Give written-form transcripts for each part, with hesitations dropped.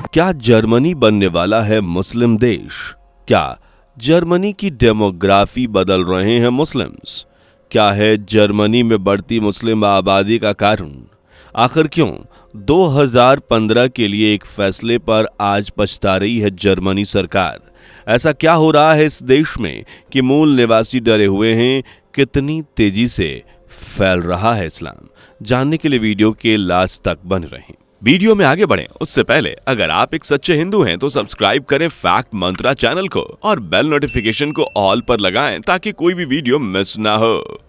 क्या जर्मनी बनने वाला है मुस्लिम देश? क्या जर्मनी की डेमोग्राफी बदल रहे हैं मुस्लिम्स? क्या है जर्मनी में बढ़ती मुस्लिम आबादी का कारण? आखिर क्यों 2015 के लिए एक फैसले पर आज पछता रही है जर्मनी सरकार? ऐसा क्या हो रहा है इस देश में कि मूल निवासी डरे हुए हैं? कितनी तेजी से फैल रहा है इस्लाम? जानने के लिए वीडियो के लास्ट तक बने रहें। वीडियो में आगे बढ़ें उससे पहले अगर आप एक सच्चे हिंदू हैं तो सब्सक्राइब करें फैक्ट मंत्रा चैनल को और बेल नोटिफिकेशन को ऑल पर लगाएं ताकि कोई भी वीडियो मिस ना हो।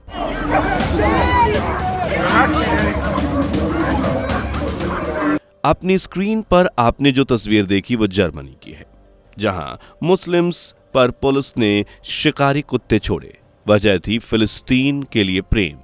अपनी स्क्रीन पर आपने जो तस्वीर देखी वो जर्मनी की है, जहां मुस्लिम्स पर पुलिस ने शिकारी कुत्ते छोड़े। वजह थी फिलिस्तीन के लिए प्रेम।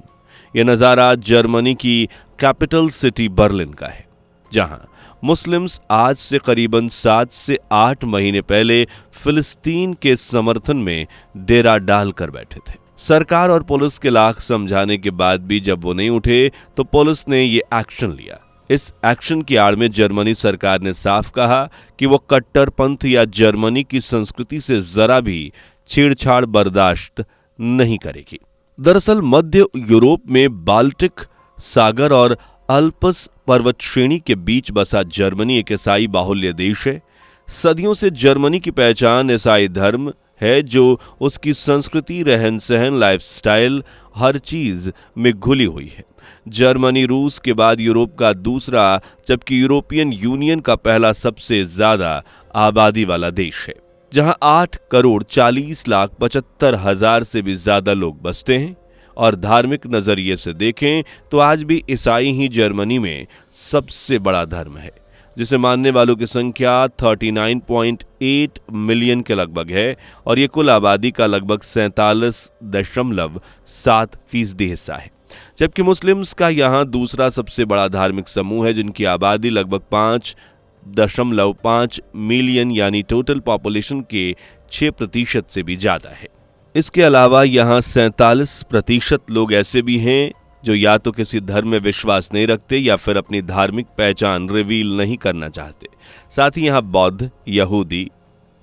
यह नजारा जर्मनी की कैपिटल सिटी बर्लिन का है, जहां मुस्लिम्स आज से करीबन 7 से 8 महीने पहले फिलिस्तीन के समर्थन में डेरा डालकर बैठे थे। सरकार और पुलिस के लाख समझाने के बाद भी जब वो नहीं उठे तो पुलिस ने ये एक्शन लिया। इस एक्शन की आड़ में जर्मनी सरकार ने साफ कहा कि वो कट्टरपंथ या जर्मनी की संस्कृति से जरा भी छेड़छाड़ बर्दाश्त नहीं करेगी। दरअसल मध्य यूरोप में बाल्टिक सागर और अल्प्स पर्वत श्रेणी के बीच बसा जर्मनी एक ईसाई बाहुल्य देश है। सदियों से जर्मनी की पहचान ईसाई धर्म है, जो उसकी संस्कृति, रहन सहन, लाइफस्टाइल हर चीज में घुली हुई है। जर्मनी रूस के बाद यूरोप का दूसरा, जबकि यूरोपियन यूनियन का पहला सबसे ज्यादा आबादी वाला देश है, जहां 8,40,75,000 से भी ज्यादा लोग बसते हैं। और धार्मिक नजरिए से देखें तो आज भी ईसाई ही जर्मनी में सबसे बड़ा धर्म है, जिसे मानने वालों की संख्या 39.8 मिलियन के लगभग है और ये कुल आबादी का लगभग 47.7% हिस्सा है। जबकि मुस्लिम्स का यहाँ दूसरा सबसे बड़ा धार्मिक समूह है, जिनकी आबादी लगभग 5.5 मिलियन यानी टोटल पॉपुलेशन के 6% से भी ज्यादा है। इसके अलावा यहाँ 47% लोग ऐसे भी हैं जो या तो किसी धर्म में विश्वास नहीं रखते या फिर अपनी धार्मिक पहचान रिवील नहीं करना चाहते। साथ ही यहाँ बौद्ध, यहूदी,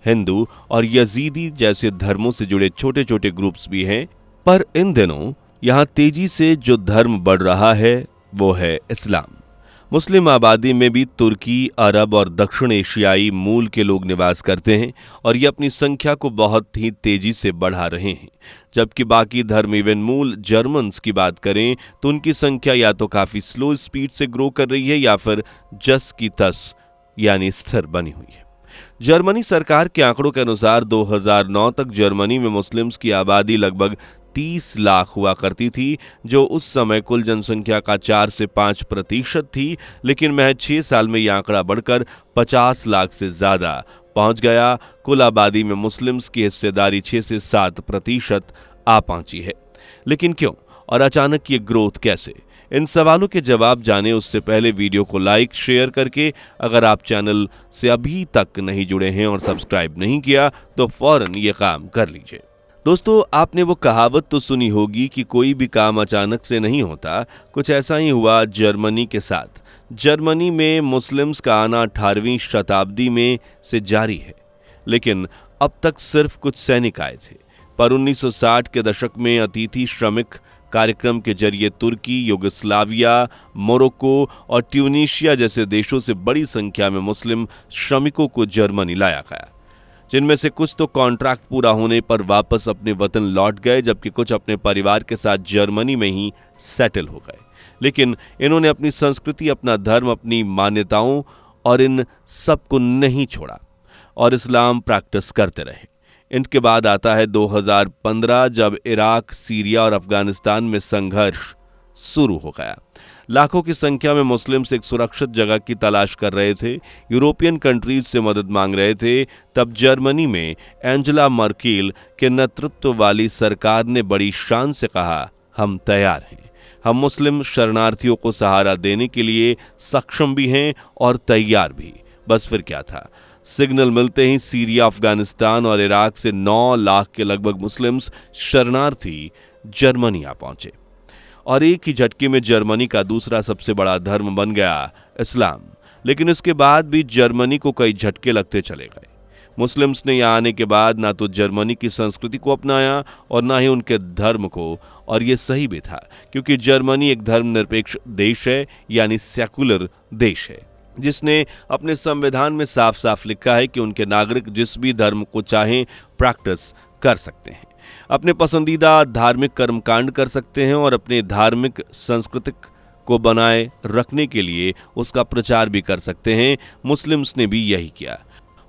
हिंदू और यजीदी जैसे धर्मों से जुड़े छोटे छोटे ग्रुप्स भी हैं। पर इन दिनों यहाँ तेजी से जो धर्म बढ़ रहा है वो है इस्लाम। मुस्लिम आबादी में भी तुर्की, अरब और दक्षिण एशियाई मूल के लोग निवास करते हैं और ये अपनी संख्या को बहुत ही तेजी से बढ़ा रहे हैं। जबकि बाकी धर्म, इवन मूल जर्मन्स की बात करें तो उनकी संख्या या तो काफी स्लो स्पीड से ग्रो कर रही है या फिर जस की तस यानी स्थिर बनी हुई है। जर्मनी सरकार के आंकड़ों के अनुसार 2009 तक जर्मनी में मुस्लिम्स की आबादी लगभग 30 लाख हुआ करती थी, जो उस समय कुल जनसंख्या का 4 से 5% थी। लेकिन महज 6 साल में यह आंकड़ा बढ़कर 50 लाख से ज्यादा पहुंच गया। कुल आबादी में मुस्लिम्स की हिस्सेदारी 6 से 7% आ पहुंची है। लेकिन क्यों और अचानक ये ग्रोथ कैसे? इन सवालों के जवाब जाने उससे पहले वीडियो को लाइक, शेयर करके अगर आप चैनल से अभी तक नहीं जुड़े हैं और सब्सक्राइब नहीं किया तो फौरन ये काम कर लीजिए। दोस्तों, आपने वो कहावत तो सुनी होगी कि कोई भी काम अचानक से नहीं होता। कुछ ऐसा ही हुआ जर्मनी के साथ। जर्मनी में मुस्लिम्स का आना 18वीं शताब्दी में से जारी है, लेकिन अब तक सिर्फ कुछ सैनिक आए थे। पर 1960 के दशक में अतिथि श्रमिक कार्यक्रम के जरिए तुर्की, युगोस्लाविया, मोरक्को और ट्यूनीशिया जैसे देशों से बड़ी संख्या में मुस्लिम श्रमिकों को जर्मनी लाया गया, जिनमें से कुछ तो कॉन्ट्रैक्ट पूरा होने पर वापस अपने वतन लौट गए, जबकि कुछ अपने परिवार के साथ जर्मनी में ही सेटल हो गए। लेकिन इन्होंने अपनी संस्कृति, अपना धर्म, अपनी मान्यताओं और इन सब को नहीं छोड़ा और इस्लाम प्रैक्टिस करते रहे। इनके बाद आता है 2015, जब इराक, सीरिया और अफगानिस्तान में संघर्ष शुरू हो गया। लाखों की संख्या में मुस्लिम्स एक सुरक्षित जगह की तलाश कर रहे थे, यूरोपियन कंट्रीज से मदद मांग रहे थे। तब जर्मनी में एंजेला मर्केल के नेतृत्व वाली सरकार ने बड़ी शान से कहा, हम तैयार हैं, हम मुस्लिम शरणार्थियों को सहारा देने के लिए सक्षम भी हैं और तैयार भी। बस फिर क्या था, सिग्नल मिलते ही सीरिया, अफगानिस्तान और इराक से 9 लाख के लगभग मुस्लिम्स शरणार्थी जर्मनी आ पहुंचे और एक ही झटके में जर्मनी का दूसरा सबसे बड़ा धर्म बन गया इस्लाम। लेकिन इसके बाद भी जर्मनी को कई झटके लगते चले गए। मुस्लिम्स ने यहाँ आने के बाद ना तो जर्मनी की संस्कृति को अपनाया और ना ही उनके धर्म को, और ये सही भी था क्योंकि जर्मनी एक धर्मनिरपेक्ष देश है, यानी सेकुलर देश है, जिसने अपने संविधान में साफ साफ लिखा है कि उनके नागरिक जिस भी धर्म को चाहें प्रैक्टिस कर सकते हैं, अपने पसंदीदा धार्मिक कर्मकांड कर सकते हैं और अपने धार्मिक सांस्कृतिक को बनाए रखने के लिए उसका प्रचार भी कर सकते हैं। मुस्लिम्स ने भी यही किया।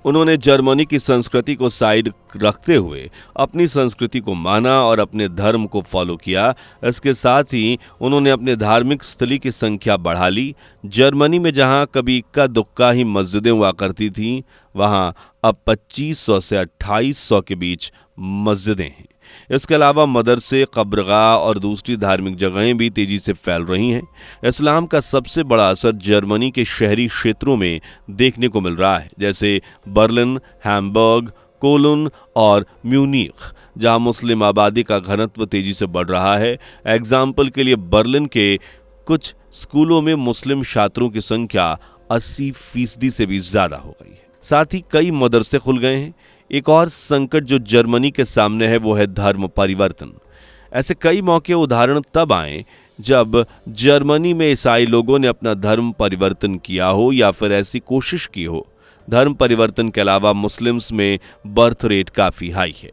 उन्होंने जर्मनी की संस्कृति को साइड रखते हुए अपनी संस्कृति को माना और अपने धर्म को फॉलो किया। इसके साथ ही उन्होंने अपने धार्मिक स्थली की संख्या बढ़ा ली। जर्मनी में जहां कभी इक्का दुक्का ही मस्जिदें हुआ करती थीं, वहां अब 2500 से 2800 के बीच मस्जिदें हैं। इसके अलावा मदरसे, कब्रगाह और दूसरी धार्मिक जगहें भी तेजी से फैल रही हैं। इस्लाम का सबसे बड़ा असर जर्मनी के शहरी क्षेत्रों में देखने को मिल रहा है, जैसे बर्लिन, हैम्बर्ग, कोलोन और म्यूनिख, जहां मुस्लिम आबादी का घनत्व तेजी से बढ़ रहा है। एग्जाम्पल के लिए बर्लिन के कुछ स्कूलों में मुस्लिम छात्रों की संख्या 80% से भी ज्यादा हो गई है। साथ ही कई मदरसे खुल गए हैं। एक और संकट जो जर्मनी के सामने है वो है धर्म परिवर्तन। ऐसे कई मौके उदाहरण तब आए जब जर्मनी में ईसाई लोगों ने अपना धर्म परिवर्तन किया हो या फिर ऐसी कोशिश की हो। धर्म परिवर्तन के अलावा मुस्लिम्स में बर्थ रेट काफी हाई है।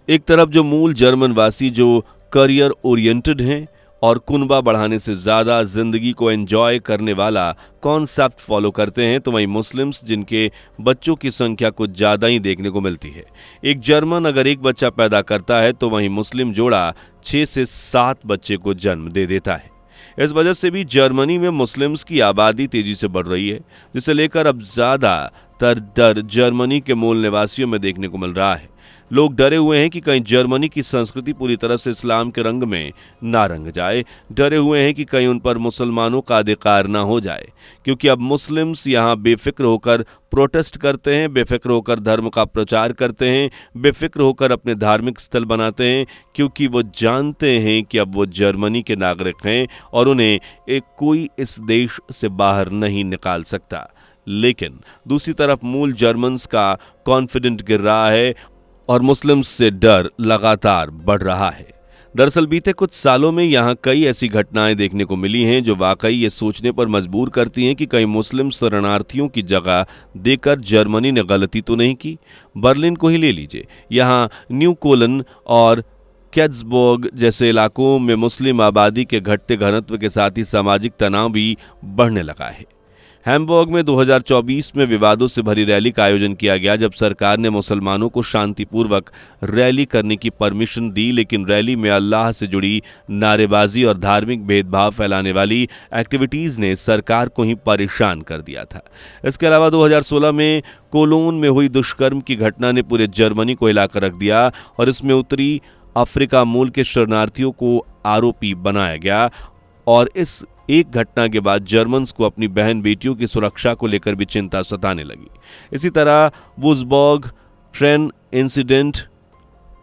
एक तरफ जो मूल जर्मन वासी जो करियर ओरिएंटेड हैं और कुनबा बढ़ाने से ज्यादा जिंदगी को एंजॉय करने वाला कॉन्सेप्ट फॉलो करते हैं, तो वहीं मुस्लिम्स जिनके बच्चों की संख्या कुछ ज्यादा ही देखने को मिलती है। एक जर्मन अगर एक बच्चा पैदा करता है तो वहीं मुस्लिम जोड़ा 6 से 7 बच्चे को जन्म दे देता है। इस वजह से भी जर्मनी में मुस्लिम्स की आबादी तेजी से बढ़ रही है, जिसे लेकर अब ज्यादातर डर जर्मनी के मूल निवासियों में देखने को मिल रहा है। लोग डरे हुए हैं कि कहीं जर्मनी की संस्कृति पूरी तरह से इस्लाम के रंग में ना रंग जाए। डरे हुए हैं कि कहीं उन पर मुसलमानों का अधिकार ना हो जाए, क्योंकि अब मुस्लिम्स यहाँ बेफिक्र होकर प्रोटेस्ट करते हैं, बेफिक्र होकर धर्म का प्रचार करते हैं, बेफिक्र होकर अपने धार्मिक स्थल बनाते हैं, क्योंकि वो जानते हैं कि अब वो जर्मनी के नागरिक हैं और उन्हें कोई इस देश से बाहर नहीं निकाल सकता। लेकिन दूसरी तरफ मूल जर्मन्स का कॉन्फिडेंट गिर रहा है और मुस्लिम्स से डर लगातार बढ़ रहा है। दरअसल बीते कुछ सालों में यहाँ कई ऐसी घटनाएं देखने को मिली हैं जो वाकई ये सोचने पर मजबूर करती हैं कि कहीं मुस्लिम शरणार्थियों की जगह देकर जर्मनी ने गलती तो नहीं की। बर्लिन को ही ले लीजिए, यहाँ न्यू कोलन और केट्सबर्ग जैसे इलाकों में मुस्लिम आबादी के घटते घनत्व के साथ ही सामाजिक तनाव भी बढ़ने लगा है। हैम्बर्ग में 2024 में विवादों से भरी रैली का आयोजन किया गया, जब सरकार ने मुसलमानों को शांतिपूर्वक रैली करने की परमिशन दी, लेकिन रैली में अल्लाह से जुड़ी नारेबाजी और धार्मिक भेदभाव फैलाने वाली एक्टिविटीज ने सरकार को ही परेशान कर दिया था। इसके अलावा 2016 में कोलोन में हुई दुष्कर्म की घटना ने पूरे जर्मनी को हिलाकर रख दिया और इसमें उत्तरी अफ्रीका मूल के शरणार्थियों को आरोपी बनाया गया। और इस एक घटना के बाद जर्मन्स को अपनी बहन बेटियों की सुरक्षा को लेकर भी चिंता सताने लगी। इसी तरह Würzburg train incident,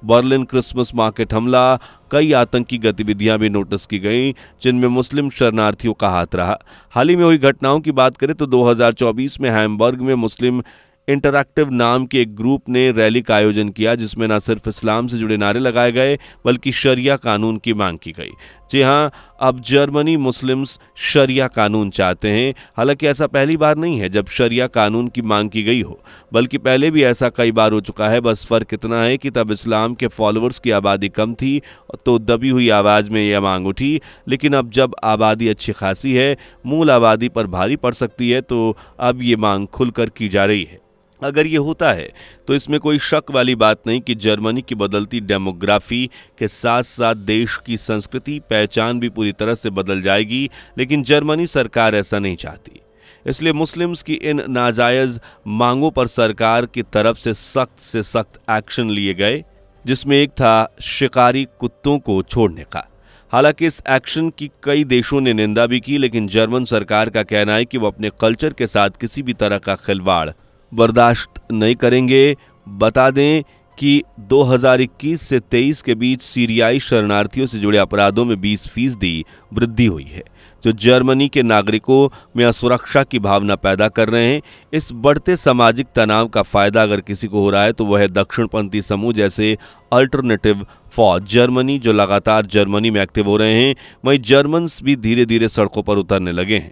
Berlin Christmas market हमला, कई आतंकी गतिविधियां भी नोटिस की गईं जिनमें मुस्लिम शरणार्थियों का हाथ रहा। हाल ही में हुई घटनाओं की बात करें तो 2024 में हैम्बर्ग में मुस्लिम इंटरैक्टिव नाम के एक ग्रुप ने रैली का आयोजन किया, जिसमें न सिर्फ इस्लाम से जुड़े नारे लगाए गए बल्कि शरिया कानून की मांग की गई। जी हां, अब जर्मनी मुस्लिम्स शरिया कानून चाहते हैं। हालांकि ऐसा पहली बार नहीं है जब शरिया कानून की मांग की गई हो, बल्कि पहले भी ऐसा कई बार हो चुका है। बस फर्क इतना है कि तब इस्लाम के फॉलोअर्स की आबादी कम थी तो दबी हुई आवाज में यह मांग उठी, लेकिन अब जब आबादी अच्छी खासी है, मूल आबादी पर भारी पड़ सकती है, तो अब ये मांग खुलकर की जा रही है। अगर ये होता है तो इसमें कोई शक वाली बात नहीं कि जर्मनी की बदलती डेमोग्राफी के साथ साथ देश की संस्कृति पहचान भी पूरी तरह से बदल जाएगी, लेकिन जर्मनी सरकार ऐसा नहीं चाहती। इसलिए मुस्लिम्स की इन नाजायज मांगों पर सरकार की तरफ से सख्त एक्शन लिए गए, जिसमें एक था शिकारी कुत्तों को छोड़ने का। हालांकि इस एक्शन की कई देशों ने निंदा भी की, लेकिन जर्मन सरकार का कहना है कि वो अपने कल्चर के साथ किसी भी तरह का खिलवाड़ बर्दाश्त नहीं करेंगे। बता दें कि 2021 से 23 के बीच सीरियाई शरणार्थियों से जुड़े अपराधों में 20% वृद्धि हुई है। जो जर्मनी के नागरिकों में असुरक्षा की भावना पैदा कर रहे हैं। इस बढ़ते सामाजिक तनाव का फायदा अगर किसी को हो रहा है तो वह है दक्षिणपंथी समूह जैसे अल्टरनेटिव फॉर जर्मनी, जो लगातार जर्मनी में एक्टिव हो रहे हैं। वहीं जर्मन्स भी धीरे धीरे सड़कों पर उतरने लगे हैं।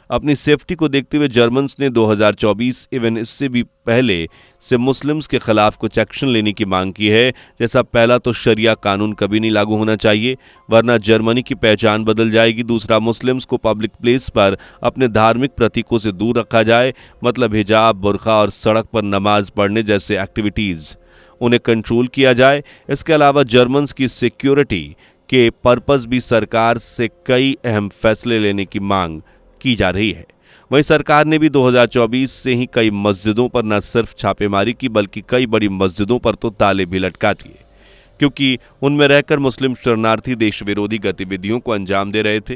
अपनी सेफ्टी को देखते हुए जर्मन्स ने 2024 इवन इससे भी पहले से मुस्लिम्स के खिलाफ कुछ एक्शन लेने की मांग की है। जैसा पहला तो शरिया कानून कभी नहीं लागू होना चाहिए, वरना जर्मनी की पहचान बदल जाएगी। दूसरा, मुस्लिम्स को पब्लिक प्लेस पर अपने धार्मिक प्रतीकों से दूर रखा जाए, मतलब हिजाब, बुर्का और सड़क पर नमाज पढ़ने जैसे एक्टिविटीज उन्हें कंट्रोल किया जाए। इसके अलावा जर्मन्स की सिक्योरिटी के पर्पस भी सरकार से कई अहम फैसले लेने की मांग की जा रही है। वहीं सरकार ने भी 2024 से ही कई मस्जिदों पर न सिर्फ छापेमारी की बल्कि कई बड़ी मस्जिदों पर तो ताले भी लटका दिए, क्योंकि उनमें रहकर मुस्लिम शरणार्थी देश विरोधी गतिविधियों को अंजाम दे रहे थे।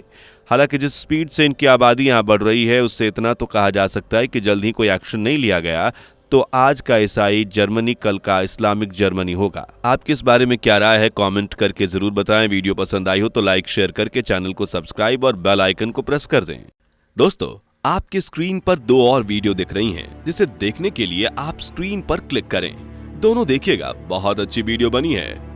हालांकि जिस स्पीड से इनकी आबादी यहां बढ़ रही है उससे इतना तो कहा जा सकता है कि जल्द ही कोई एक्शन नहीं लिया गया तो आज का ईसाई जर्मनी कल का इस्लामिक जर्मनी होगा। आपकी इस बारे में क्या राय है, कमेंट करके जरूर बताएं। वीडियो पसंद आई हो तो लाइक शेयर करके चैनल को सब्सक्राइब और बेल आइकन को प्रेस कर दें। दोस्तों, आपकी स्क्रीन पर 2 और वीडियो दिख रही हैं, जिसे देखने के लिए आप स्क्रीन पर क्लिक करें। दोनों देखिएगा, बहुत अच्छी वीडियो बनी है।